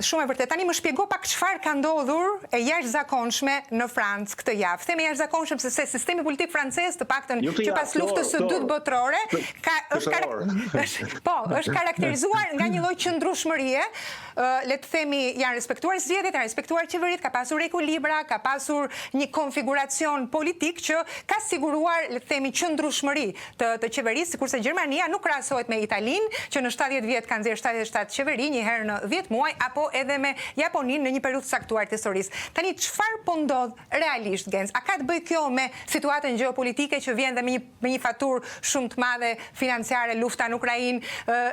Shumë e vërtet. Tani më shpjego pak çfarë ka ndodhur e jashtëzakonshme në Francë këtë javë. Themi jashtëzakonshëm sepse sistemi politik francez, të paktën që pas luftës së dytë botërore, është karakterizuar nga një lloj qëndrueshmërie. Le të themi, janë respektuar zgjedhjet, janë respektuar qeveritë, ka pasur ekuilibra, ka pasur një konfiguracion politik që ka siguruar, le të themi, qëndrueshmëri të qeverisë, sikurse Gjermania nuk krahasohet me Italinë, që në 70 vjet ka nxjerrë 77 qeveri, një herë në 10 muaj, apo edhe me Japoninë në një periudhë saktuar të historisë. Tani çfarë po ndodh realisht, Genc? A ka të bëjë kjo me situatën gjeopolitike që vjen dhe me një faturë shumë të madhe financiare, lufta në Ukrainë,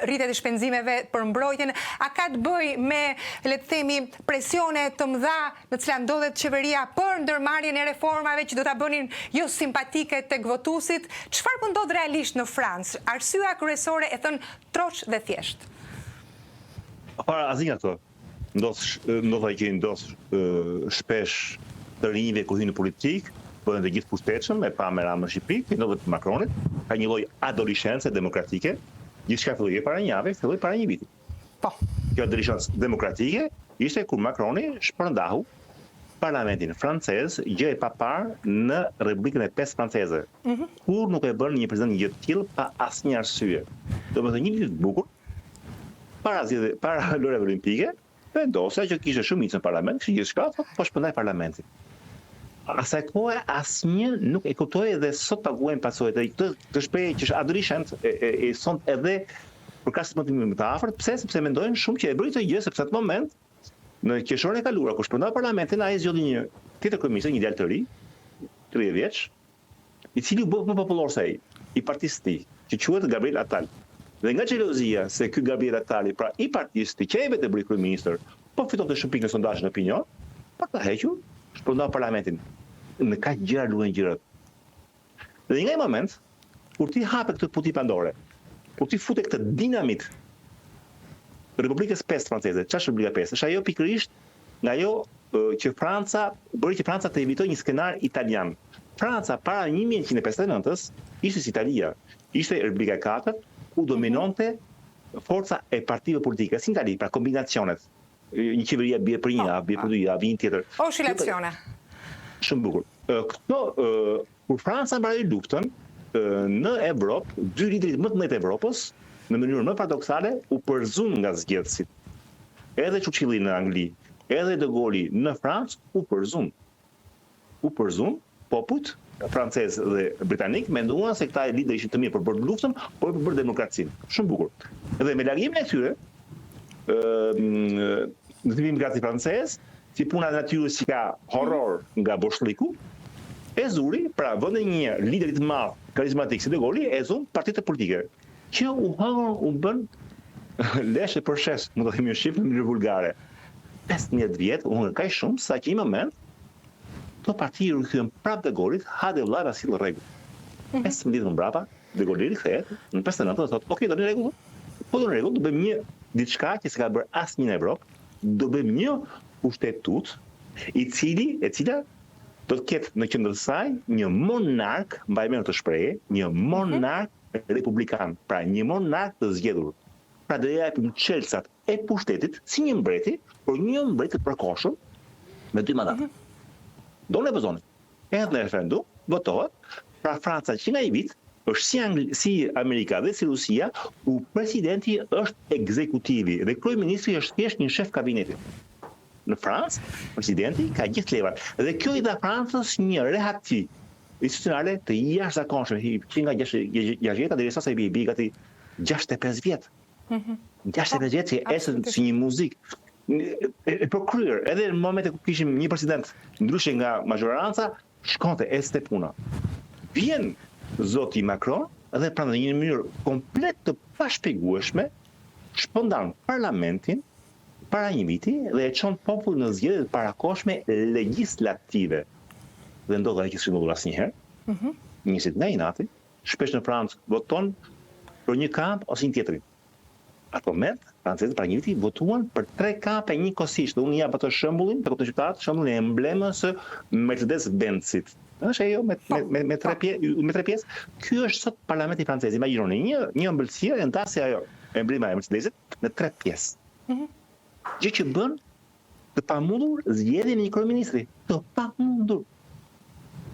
rritjet e shpenzimeve për mbrojtjen? A ka të bëjë me, le të themi, presione të mëdha në cilat ndodhet qeveria për ndërmarrjen e reformave që do ta bënin jo simpatike tek votuesit? Çfarë po ndodh realisht në Francë? Arsyeja kryesore e thënë troç dhe thjesht. Para asnjë ato. Ndodh shpesh të rinjve kur hyjnë në politikë, bëhen të gjithë pushtetshëm, e pa me Ramën në Shqipëri, që ndodhet Macronit, ka një lloj adoleshencë demokratike, gjithçka filloi para një jave, filloi para një viti. Po. Kjo adoleshencë demokratike ishte kur Macroni shpërndahu parlamentin francez, gjë e paparë në Republikën e 5 franceze. Kur nuk e bën një prezident një gjë të tillë pa asnjë arsye. Domethënë një ditë të bukur, para lojrave olimpike, vendosja që kishte shumicën në parlament, kishte gjithçka, po shpërndai parlamentin. Asaj kohe asnjë nuk e kuptoi dhe sot paguajnë pasojat. Këtë shprehje që është adoleshent e son edhe për kasë më të afërt, pse? Sepse mendojnë shumë që e bëri këtë gjë sepse atë moment në qershorin e kaluar kur shpërndai parlamentin, ai zgjodhi një tjetër kryeminist, një djalë të ri, 30 vjeç, i cili u bë më popullor se ai, i partisë së tij, që quhet Gabriel Attal. Dhe nga xhelozia se ky Gabriel Attali, pra i partisë të që e vetë bëri kryeministër, po fitonte shumë pikë në sondazhin e opinion, për ta hequr, shpërndau parlamentin. Në kaq gjëra luajnë gjërat. Dhe nga ai moment, kur ti hape këtë puti pandore, kur ti fute këtë dinamit Republikës 5 franceze, çfarë është Republika 5? Është ajo pikërisht nga ajo që Franca bëri që Franca të evitojë një skenar italian. Franca para 1959-s ishte si Italia, ishte Republika 4, ku dominonte forca e partive politike, si Itali, pra kombinacionet. Një qeveria bie për një javë, bie për 2 javë, një tjetër. Oscilacione. Shumë bukur. Kur Franca mbaroi luftën në Evropë, dy liderit më të mëdhenj të Evropës, në mënyrë më paradoksale, u përzun nga zgjedhësit. Edhe Churchilli në Angli, edhe De Gaulle në Francë u përzun. Popujt francez dhe britanik menduan se këta lider ishin të mirë për bërë luftën, por për bërë demokracinë. Shumë bukur. Dhe me largimin e këtyre, në të imigraci francez, si puna e natyrës që ka horror nga boshliku, e zuri, pra vënë një liderit të madh, karizmatik si De Gaulle, e zon partitë politike, që u hangën, u bën leshe për shes, më të themi në shqip në mënyrë vulgare. 15 vjet, u hangën kaq shumë sa që një moment këto parti i rikthyen prapë De Gaullit, hajde vëlla sill rregull. 15 ditë më mbrapa, De Gaulli rikthehet në 59 dhe thotë, "Okej, do në rregull. Po do në rregull, do bëjmë një diçka që s'ka bërë asnjë në Evropë, do bëjmë një pushtetut e cila do të ketë në qendër të saj një monark, mbaj mend të shprehje, një monark republikan, pra një monark të zgjedhur. Pra do ja japim çelësat e pushtetit si një mbreti, por një mbret të përkohshëm me 2 mandate. Do në bezoni. Edhe në referendum, votohet, pra Franca që nga i vit, është si Amerika dhe si Rusia, presidenti është ekzekutivi dhe kryeministri është thjesht një shef kabineti. Në Francë, presidenti ka gjithë levat. Dhe kjo i dha Francës një reakci institucionale të jashtëzakonshme, që nga 60 derisa sa i bie gati 65 vjet. 65 vjet që esën si një muzikë. E përkryer, edhe në momente ku kishim një president ndryshe nga majoranca, shkonte este puna. Vjen zoti Macron dhe pranë në një mënyrë komplet të pashpjegueshme shpërndan parlamentin para një viti dhe e çon popullin në zgjedhje të parakohshme legjislative. Dhe ndodh ajo që s'u ndodhur asnjëherë. Niset nga inati, shpesh në Francë voton për një kamp ose një tjetrin. Atë moment, francezët para një viti votuan për 3 kampe njëkohësisht. Unë jap atë shembullin, për këtë qytet, shembullin e emblemës së Mercedes-Benzit. Është ajo me 3 pjesë. Ky është sot parlamenti francez. Imagjinoni një ëmbëlsirë e ndasi ajo emblema e Mercedesit në 3 pjesë. Gjë që bën të pamundur zgjedhjen e një kryeministri. Të pamundur.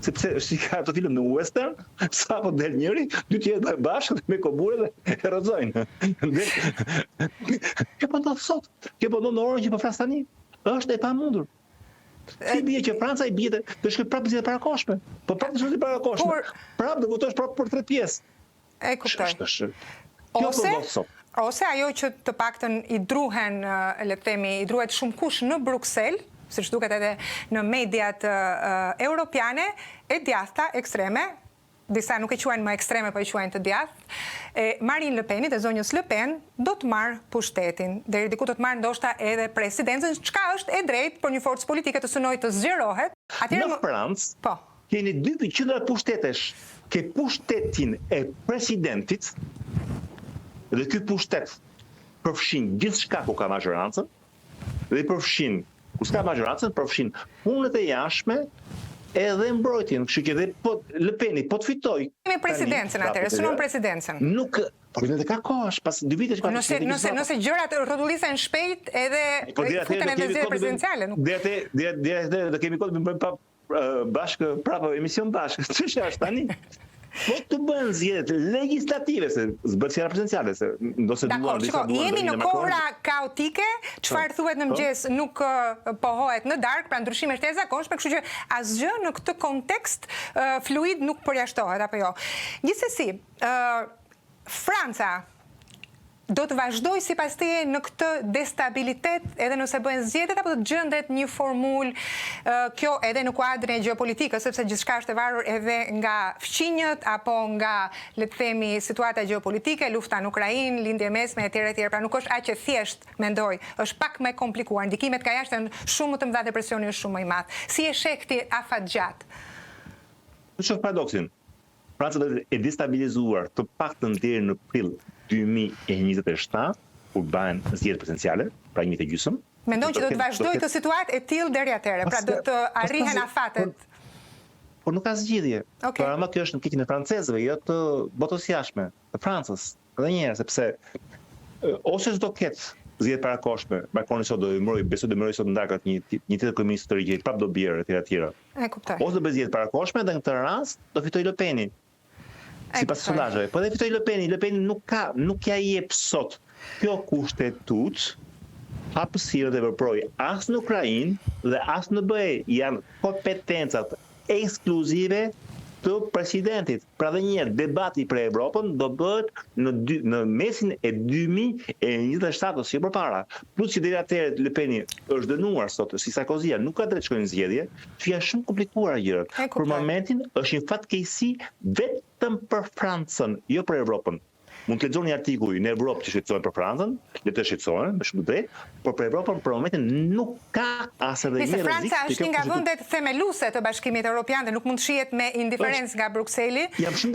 Sepse si ka ato film në western, sa po del njëri, dy tjerë bashkë me kobure dhe e rrëzojnë. Kjo po ndodh sot. Kjo po ndodh në orën që po flas tani. Është e pamundur. Si bie që Franca i bie të shkoj prapë zgjedhje parakoshme. Po prapë të shkoj parakoshme. Prapë do votosh prapë për 3 pjesë. E kuptoj. Ose ajo që të paktën i druhen, le të themi, i druhet shumë kush në Bruksel, siç duket edhe në mediat europiane, e djathta ekstreme, disa nuk e quajnë më ekstreme, po e quajnë të djathtë, Marine Le Penit e zonjës Le Pen do të marrë pushtetin. Deri diku do të marrë ndoshta edhe presidencën, çka është e drejtë për një forcë politike të synojë të zgjerohet. Në Francë, keni dy qendra pushtetesh. Ke pushtetin e presidentit, dhe ky pushtet përfshin gjithçka ku ka majorancën, dhe përfshin, ku s'ka majorancën, përfshin punët e jashtme edhe mbrojtjen. Kështu që edhe Le Peni po të fitoj. Me presidencën atëherë, synon presidencën. Nuk, po vetë ka kohë, pas 2 vitesh ka. Nëse gjërat rrotullisen shpejt edhe futen edhe zgjedhje presidenciale, nuk. Dhe do kemi kohë të bëjmë bashkë prapë emision bashkë. Ç'është është tani? Po të bëhen zgjedhjet legislative, se zbët si presidenciale, se ndose duan disa duan. Jemi në kohra kaotike, çfarë thuhet në mëngjes nuk pohohet në darkë, pra ndryshime të jashtëzakonshme, kështu që asgjë në këtë kontekst fluid nuk përjashtohet apo jo. Gjithsesi, Franca do të vazhdoj sipas teje në këtë destabilitet edhe nëse bëhen zgjedhjet, apo do të gjendet një formulë, kjo edhe në kuadrin e gjeopolitikës, sepse gjithçka është e varur edhe nga fqinjët apo nga, le të themi, situata gjeopolitike, lufta në Ukrainë, lindje mesme etj. Pra nuk është aq e thjesht, mendoj, është pak më komplikuar. Ndikimet ka jashtë janë shumë më të mëdha dhe presioni është shumë më i madh. Si e sheh ti afatgjat? Shoh paradoksin. Franca do të destabilizuar të paktën deri në prill 2027, kur bëhen zgjedhjet presidenciale, pra 1/2. Mendon që do të vazhdojë të situatë e tillë deri atëherë, pra do të arrihen afatet. Por nuk ka zgjidhje. Por ama kjo është në pikën e francezëve, jo të botës jashtme, të Francës. Edhe një herë, sepse ose s'do ketë zgjedhje parakoshme, Macron sot do besoj do mëroj sot ndarkat një tjetër kryeminist të ri, prapë do bjerë etj. E kuptoj. Ose do bëj zgjedhje parakoshme dhe në këtë rast do fitoj Le Peni. Sipas sondazheve. Po dhe fitoj Le Peni nuk ja jep sot kjo kushtetut hapësirë dhe veproj as në Ukrainë dhe as në BE. Janë kompetencat ekskluzive të presidentit. Pra dhe një debati për Evropën do bëhet në mesin e 2027 ose përpara. Plus që deri atëherë Le Peni është dënuar sot si Sarkozia, nuk ka drejtë shkojnë zgjedhje, që janë shumë komplikuara gjërat. Për momentin është një fatkeqësi vetëm për Francën, jo për Evropën. Mund të lexoni artikuj në Evropë që shqetësohen për Francën, le të shqetësohen, me shumë drejtë, por për Evropën për momentin nuk ka as edhe një rrezik. Franca është një nga vendet themeluese të Bashkimit Evropian dhe nuk mund të shihet me indiferencë nga Brukseli. Jam shumë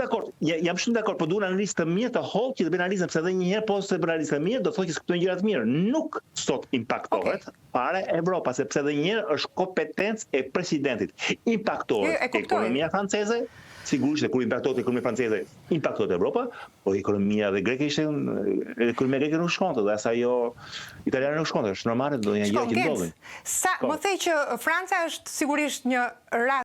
dakord, por duan analizë të mirë të hollë që të bëjnë analizën, pse edhe një herë po se bën analizë të mirë, do thotë që këto gjëra të mirë nuk sot impaktohet fare Evropa, sepse edhe një herë është kompetencë e presidentit. Impaktohet ekonomia franceze. Sigurisht, kur impaktohet ekonomia franceze, impaktohet Evropa, po ekonomia dhe greke ekonomia greke nuk shkonte, dhe ajo italiane nuk shkonte, është normale, do një gjë që ndodhin. Më thej që Franca është sigurisht një rast